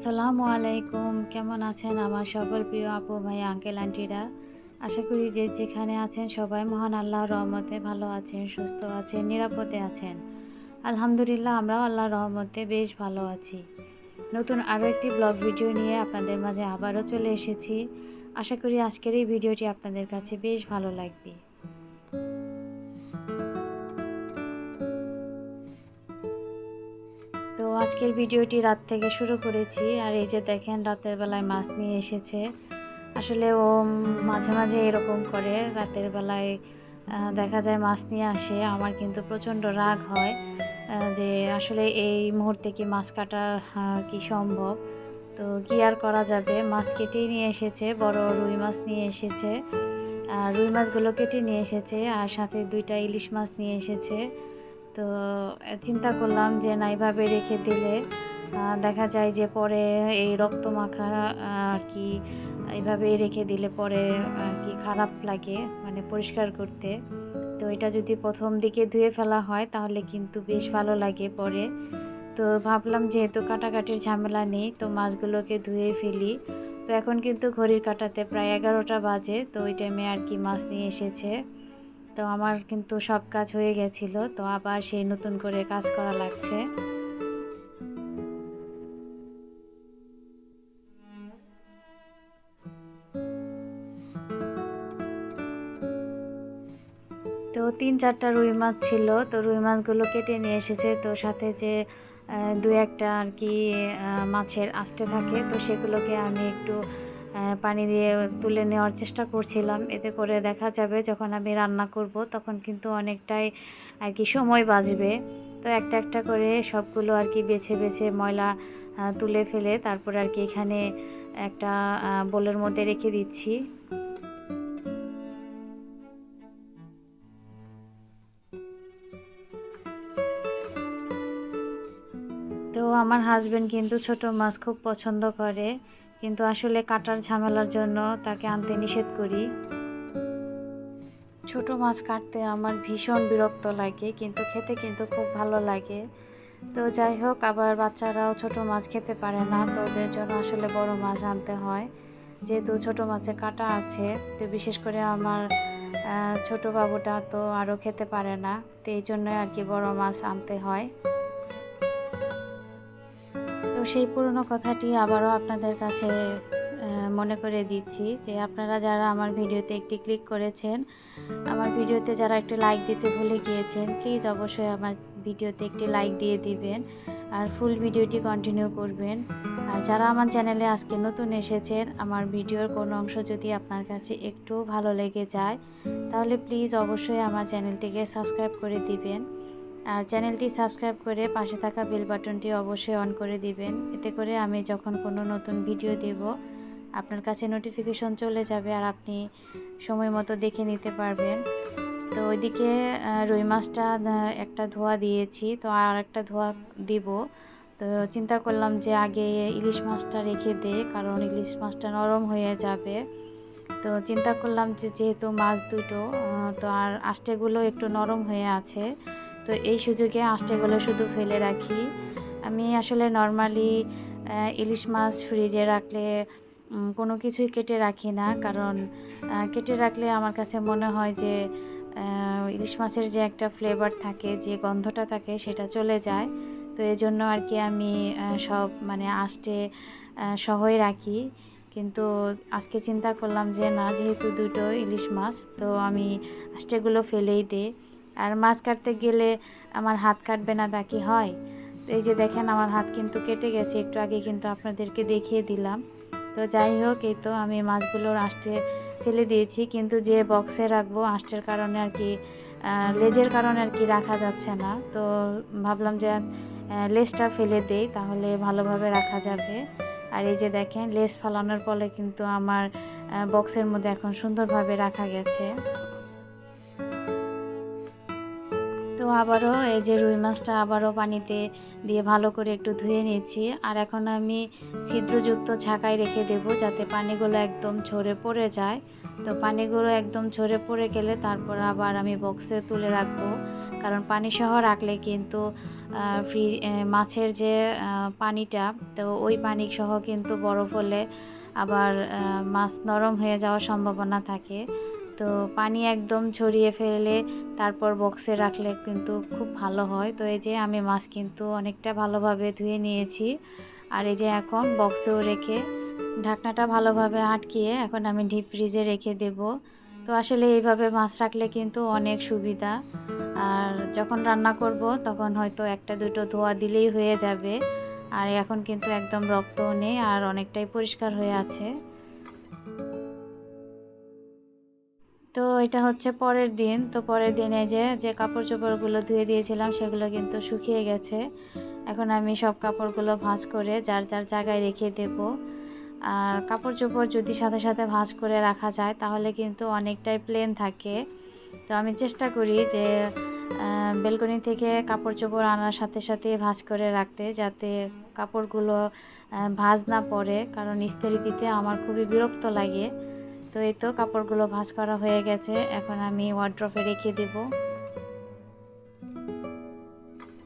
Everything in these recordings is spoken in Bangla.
আসসালামু আলাইকুম। কেমন আছেন আমার সকল প্রিয় আপু ভাই আঙ্কেল আন্টিরা? আশা করি যে যেখানে আছেন সবাই মহান আল্লাহর রহমতে ভালো আছেন, সুস্থ আছেন, নিরাপদে আছেন। আলহামদুলিল্লাহ আমরাও আল্লাহর রহমতে বেশ ভালো আছি। নতুন আরও একটি ব্লগ ভিডিও নিয়ে আপনাদের মাঝে আবারও চলে এসেছি। আশা করি আজকের এই ভিডিওটি আপনাদের কাছে বেশ ভালো লাগবে। তো আজকের ভিডিওটি রাত থেকে শুরু করেছি। আর এই যে দেখেন রাতের বেলায় মাছ নিয়ে এসেছে। আসলে ও মাঝে মাঝে এরকম করে, রাতের বেলায় দেখা যায় মাছ নিয়ে আসে। আমার কিন্তু প্রচণ্ড রাগ হয় যে আসলে এই মুহূর্তে কি মাছ কাটা কি সম্ভব। তো কি আর করা যাবে, মাছ কেটেই নিয়ে এসেছে, বড় রুই মাছ নিয়ে এসেছে। আর রুই মাছগুলো কেটে নিয়ে এসেছে আর সাথে 2টা ইলিশ মাছ নিয়ে এসেছে। তো চিন্তা করলাম যে না, এইভাবে রেখে দিলে দেখা যায় যে পরে এই রক্ত মাখা আর কি এইভাবে রেখে দিলে পরে আর কি খারাপ লাগে, মানে পরিষ্কার করতে। তো এটা যদি প্রথম দিকে ধুয়ে ফেলা হয় তাহলে কিন্তু বেশ ভালো লাগে পরে। তো ভাবলাম যেহেতু কাটাকাটির ঝামেলা নেই, তো মাছগুলোকে ধুয়ে ফেলি। তো এখন কিন্তু ঘড়ির কাঁটাতে প্রায় 11টা বাজে। তো ওই টাইমে আর কি মাছ নিয়ে এসেছে। তো আমার কিন্তু সব কাজ হয়ে গেছিল, তো আবার সেই নতুন করে কাজ করা লাগছে। তো 3-4টা রুই মাছ ছিল, তো রুই মাছগুলো কেটে নিয়ে এসেছে। তো সাথে যে 2-1টা আর কি মাছের আঁশটে থাকে, তো সেগুলোকে আমি একটু পানি দিয়ে তুলে নেওয়ার চেষ্টা করছিলাম। এতে করে দেখা যাবে যখন আমি রান্না করব তখন কিন্তু অনেকটাই আর কি সময় বাঁচবে। তো একটা একটা করে সবগুলো আর কি বেছে বেছে ময়লা তুলে ফেলে তারপরে আর কি এখানে একটা বোলের মধ্যে রেখে দিচ্ছি। তো আমার হাজবেন্ড কিন্তু ছোট মাছ খুব পছন্দ করে, কিন্তু আসলে কাটার ঝামেলার জন্য তাকে আনতে নিষেধ করি। ছোট মাছ কাটতে আমার ভীষণ বিরক্ত লাগে, কিন্তু খেতে কিন্তু খুব ভালো লাগে। তো যাই হোক, আবার বাচ্চারাও ছোট মাছ খেতে পারে না, তো ওদের জন্য আসলে বড় মাছ আনতে হয়। যেহেতু ছোট মাছে কাঁটা আছে, তো বিশেষ করে আমার ছোট বাবুটা তো আরও খেতে পারে না, তো এই জন্য আর কি বড় মাছ আনতে হয়। তো সেই পুরনো কথাটি আবারও আপনাদের কাছে মনে করে দিচ্ছি যে আপনারা যারা আমার ভিডিওতে একটি ক্লিক করেছেন, আমার ভিডিওতে যারা একটি লাইক দিতে ভুলে গিয়েছেন, প্লিজ অবশ্যই আমার ভিডিওতে একটি লাইক দিয়ে দিবেন আর ফুল ভিডিওটি কন্টিনিউ করবেন। আর যারা আমার চ্যানেলে আজকে নতুন এসেছেন, আমার ভিডিওর কোনো অংশ যদি আপনার কাছে একটু ভালো লেগে যায় তাহলে প্লিজ অবশ্যই আমার চ্যানেলটিকে সাবস্ক্রাইব করে দিবেন। আর চ্যানেলটি সাবস্ক্রাইব করে পাশে থাকা বেল বাটনটি অবশ্যই অন করে দিবেন। এতে করে আমি যখন কোনো নতুন ভিডিও দেব আপনার কাছে নোটিফিকেশন চলে যাবে আর আপনি সময় মতো দেখে নিতে পারবেন। তো ওইদিকে রুই মাছটা একটা ধোয়া দিয়েছি, তো আর একটা ধোয়া দিব। তো চিন্তা করলাম যে আগে ইলিশ মাছটা রেখে দে, কারণ ইলিশ মাছটা নরম হয়ে যাবে। তো চিন্তা করলাম যে যেহেতু মাছ দুটো, তো আর আঁশটেগুলো একটু নরম হয়ে আছে, তো এই সুযোগে আঁশটেগুলো শুধু ফেলে রাখি। আমি আসলে নর্মালি ইলিশ মাছ ফ্রিজে রাখলে কোনো কিছুই কেটে রাখি না, কারণ কেটে রাখলে আমার কাছে মনে হয় যে ইলিশ মাছের যে একটা ফ্লেভার থাকে, যে গন্ধটা থাকে, সেটা চলে যায়। তো এই জন্য আর কি আমি সব মানে আঁশটে সহই রাখি। কিন্তু আজকে চিন্তা করলাম যে না, যেহেতু দুটো ইলিশ মাছ, তো আমি আঁশটেগুলো ফেলেই দিই। আর মাছ কাটতে গেলে আমার হাত কাটবে না তা কি হয়? তো এই যে দেখেন আমার হাত কিন্তু কেটে গেছে, একটু আগে কিন্তু আপনাদেরকে দেখিয়ে দিলাম। তো যাই হোক, এই তো আমি মাছগুলোর আঁশটে ফেলে দিয়েছি, কিন্তু যে বক্সে রাখবো আঁশটের কারণে আর কি লেজের কারণে আর কি রাখা যাচ্ছে না। তো ভাবলাম যে লেজটা ফেলে দেই, তাহলে ভালোভাবে রাখা যাবে। আর এই যে দেখেন লেজ ফালানোর ফলে কিন্তু আমার বক্সের মধ্যে এখন সুন্দরভাবে রাখা গেছে। তো তো আবারও এই যে রুই মাছটা আবারও পানিতে দিয়ে ভালো করে একটু ধুয়ে নিচ্ছি। আর এখন আমি ছিদ্রযুক্ত ঝাঁকায় রেখে দেব, যাতে পানিগুলো একদম ঝরে পড়ে যায়। তো পানিগুলো একদম ঝরে পড়ে গেলে তারপর আবার আমি বক্সে তুলে রাখবো, কারণ পানি সহ রাখলে কিন্তু মাছের যে পানিটা, তো ওই পানি সহ কিন্তু বরফ হলে আবার মাছ নরম হয়ে যাওয়ার সম্ভাবনা থাকে। তো পানি একদম ছড়িয়ে ফেলে তারপর বক্সে রাখলে কিন্তু খুব ভালো হয়। তো এই যে আমি মাছ কিন্তু অনেকটা ভালোভাবে ধুয়ে নিয়েছি, আর এই যে এখন বক্সেও রেখে ঢাকনাটা ভালোভাবে আটকিয়ে এখন আমি ডিপ ফ্রিজে রেখে দেব। তো আসলে এইভাবে মাছ রাখলে কিন্তু অনেক সুবিধা, আর যখন রান্না করব তখন হয়তো একটা দুটো ধোয়া দিলেই হয়ে যাবে। আর এখন কিন্তু একদম রক্তও নেই, আর অনেকটাই পরিষ্কার হয়ে আছে। তো এটা হচ্ছে পরের দিন। তো পরের দিনে যে কাপড় চোপড়গুলো ধুয়ে দিয়েছিলাম সেগুলো কিন্তু শুকিয়ে গেছে। এখন আমি সব কাপড়গুলো ভাঁজ করে যার যার জায়গায় রেখে দেব। আর কাপড় চোপড় যদি সাথে সাথে ভাঁজ করে রাখা যায় তাহলে কিন্তু অনেকটাই প্লেন থাকে। তো আমি চেষ্টা করি যে বেলকনি থেকে কাপড় চোপড় আনার সাথে সাথে ভাঁজ করে রাখতে, যাতে কাপড়গুলো ভাঁজ না পড়ে, কারণ ইস্ত্রি দিতে আমার খুবই বিরক্ত লাগে। তো এই তো কাপড়গুলো ভাঁজ করা হয়ে গেছে, এখন আমি ওয়ার্ড্রপে রেখে দেব।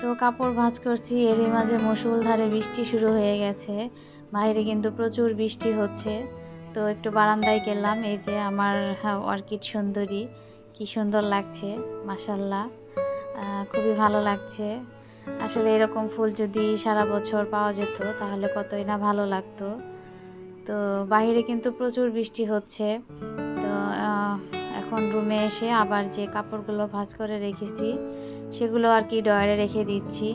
তো কাপড় ভাঁজ করছি, এরই মাঝে মুষলধারে বৃষ্টি শুরু হয়ে গেছে। বাইরে কিন্তু প্রচুর বৃষ্টি হচ্ছে। তো একটু বারান্দায় গেলাম, এই যে আমার অর্কিড সুন্দরী, কি সুন্দর লাগছে মাশাল্লাহ, খুবই ভালো লাগছে। আসলে এরকম ফুল যদি সারা বছর পাওয়া যেত তাহলে কতই না ভালো লাগতো। তো বাইরে কিন্তু প্রচুর বৃষ্টি হচ্ছে। তো এখন রুমে এসে আবার যে কাপড়গুলো ভাঁজ করে রেখেছি সেগুলো আর কি ড্রয়ারে রেখে দিচ্ছি।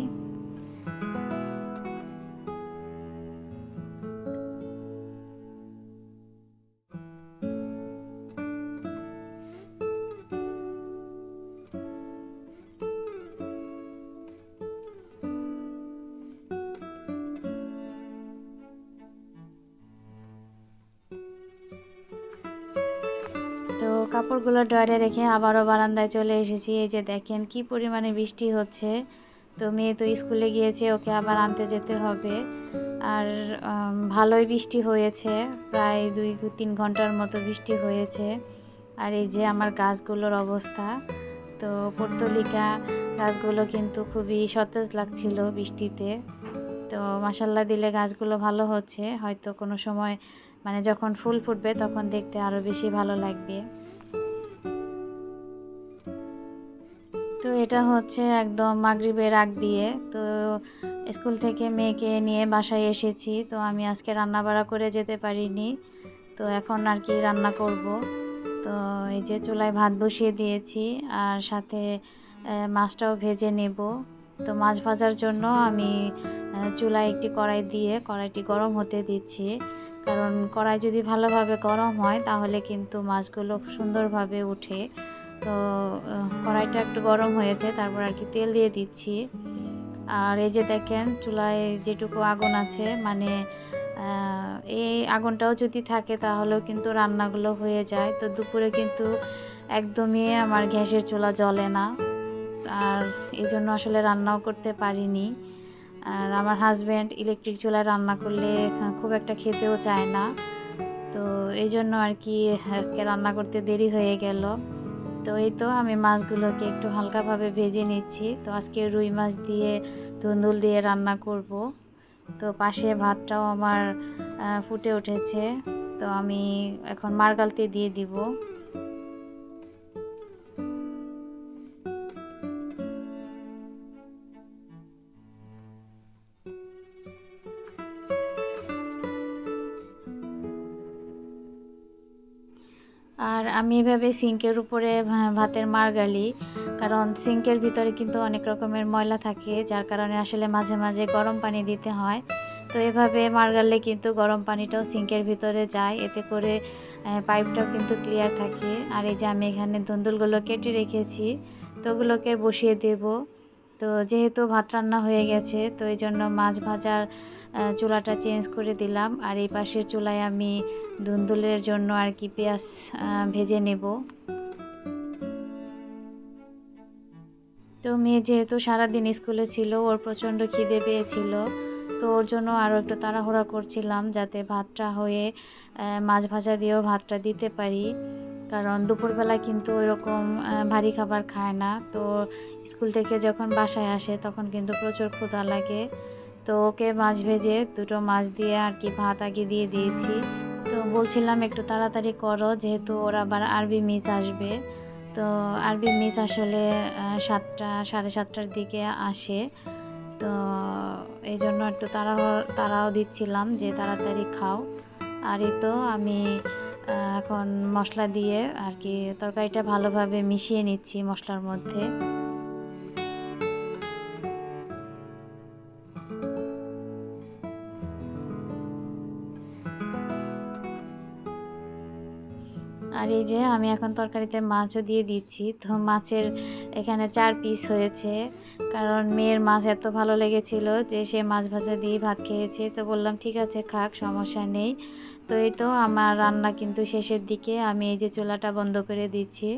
তো কাপড়গুলো ড্রয়ারে রেখে আবারও বারান্দায় চলে এসেছি। এই যে দেখেন কি পরিমাণে বৃষ্টি হচ্ছে। তো মেয়ে তো স্কুলে গিয়েছে, ওকে আবার আনতে যেতে হবে। আর ভালোই বৃষ্টি হয়েছে, প্রায় 2-3 ঘন্টার মতো বৃষ্টি হয়েছে। আর এই যে আমার গাছগুলোর অবস্থা, তো পর্তুলিকা গাছগুলো কিন্তু খুবই সতেজ লাগছিল বৃষ্টিতে। তো মাসাল্লাহ দিলে গাছগুলো ভালো হচ্ছে, হয়তো কোনো সময় মানে যখন ফুল ফুটবে তখন দেখতে আরও বেশি ভালো লাগবে। তো এটা হচ্ছে একদম মাগরিবের আগ দিয়ে। তো স্কুল থেকে মেয়েকে নিয়ে বাসায় এসেছি, তো আমি আজকে রান্না বাড়া করে যেতে পারিনি। তো এখন আর কি রান্না করব। তো এই যে চুলায় ভাত বসিয়ে দিয়েছি, আর সাথে মাছটাও ভেজে নেব। তো মাছ ভাজার জন্য আমি চুলায় একটি কড়াই দিয়ে কড়াইটি গরম হতে দিচ্ছি, কারণ কড়াই যদি ভালোভাবে গরম হয় তাহলে কিন্তু মাছগুলো সুন্দরভাবে ওঠে। তো কড়াইটা একটু গরম হয়েছে, তারপর আর কি তেল দিয়ে দিচ্ছি। আর এই যে দেখেন চুলায় যেটুকু আগুন আছে, মানে এই আগুনটাও যদি থাকে তাহলেও কিন্তু রান্নাগুলো হয়ে যায়। তো দুপুরে কিন্তু একদমই আমার গ্যাসের চুলা জ্বলে না, আর এই জন্য আসলে রান্নাও করতে পারিনি। আর আমার হাজব্যান্ড ইলেকট্রিক চুলায় রান্না করলে খুব একটা খেতেও চায় না। তো এই জন্য আর কি আজকে রান্না করতে দেরি হয়ে গেল। তো এই তো আমি মাছগুলোকে একটু হালকাভাবে ভেজে নিচ্ছি। তো আজকে রুই মাছ দিয়ে ধুন্দুল দিয়ে রান্না করব। তো পাশে ভাতটাও আমার ফুটে উঠেছে, তো আমি এখন মারগালতে দিয়ে দিব। আর আমি এভাবে সিঙ্কের উপরে ভাতের মার গালি, কারণ সিঙ্কের ভিতরে কিন্তু অনেক রকমের ময়লা থাকে, যার কারণে আসলে মাঝে মাঝে গরম পানি দিতে হয়। তো এভাবে মার গাললে কিন্তু গরম পানিটাও সিঙ্কের ভিতরে যায়, এতে করে পাইপটাও কিন্তু ক্লিয়ার থাকে। আর এই যে আমি এখানে ধুন্দুলগুলো কেটে রেখেছি, তো ওগুলোকে বসিয়ে দেব। তো যেহেতু ভাত রান্না হয়ে গেছে, তো এই জন্য মাছ ভাজার চুলাটা চেঞ্জ করে দিলাম। আর এই পাশের চুলায় আমি ধুন্দুলের জন্য আর কি পেঁয়াজ ভেজে নেব। তো মেয়ে যেহেতু সারাদিন স্কুলে ছিল, ওর প্রচণ্ড খিদে পেয়েছিল। তো ওর জন্য আরও একটু তাড়াহুড়া করছিলাম যাতে ভাতটা হয়ে মাছ ভাজা দিয়েও ভাতটা দিতে পারি। কারণ দুপুরবেলা কিন্তু ওইরকম ভারী খাবার খায় না। তো স্কুল থেকে যখন বাসায় আসে তখন কিন্তু প্রচুর ক্ষুধা লাগে। তো ওকে মাছ ভেজে 2টো মাছ দিয়ে আর কি ভাত আগে দিয়ে দিয়েছি। তো বলছিলাম একটু তাড়াতাড়ি করো, যেহেতু ওর আবার আরবি মিস আসবে। তো আরবি মিস আসলে 7টা 7:30টার দিকে আসে। তো এই জন্য একটু তাড়াও দিচ্ছিলাম যে তাড়াতাড়ি খাও। আর এই তো আমি এখন মশলা দিয়ে আর কি তরকারিটা ভালোভাবে মিশিয়ে নিচ্ছি মশলার মধ্যে। আর এই যে আমি এখন তরকারিতে মাছও দিয়ে দিচ্ছি। তো মাছের এখানে 4 পিস হয়েছে। কারণ মেয়ের মাছ এত ভালো লেগেছিল যে সে মাছ ভাজা দিয়েই ভাত খেয়েছে। তো বললাম ঠিক আছে খাক, সমস্যা নেই। তো এই তো আমার রান্না কিন্তু শেষের দিকে। আমি এই যে চুলাটা বন্ধ করে দিচ্ছি।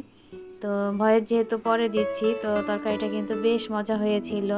তো ভয়েস যেহেতু পরে দিচ্ছি, তো তরকারিটা কিন্তু বেশ মজা হয়েছিল।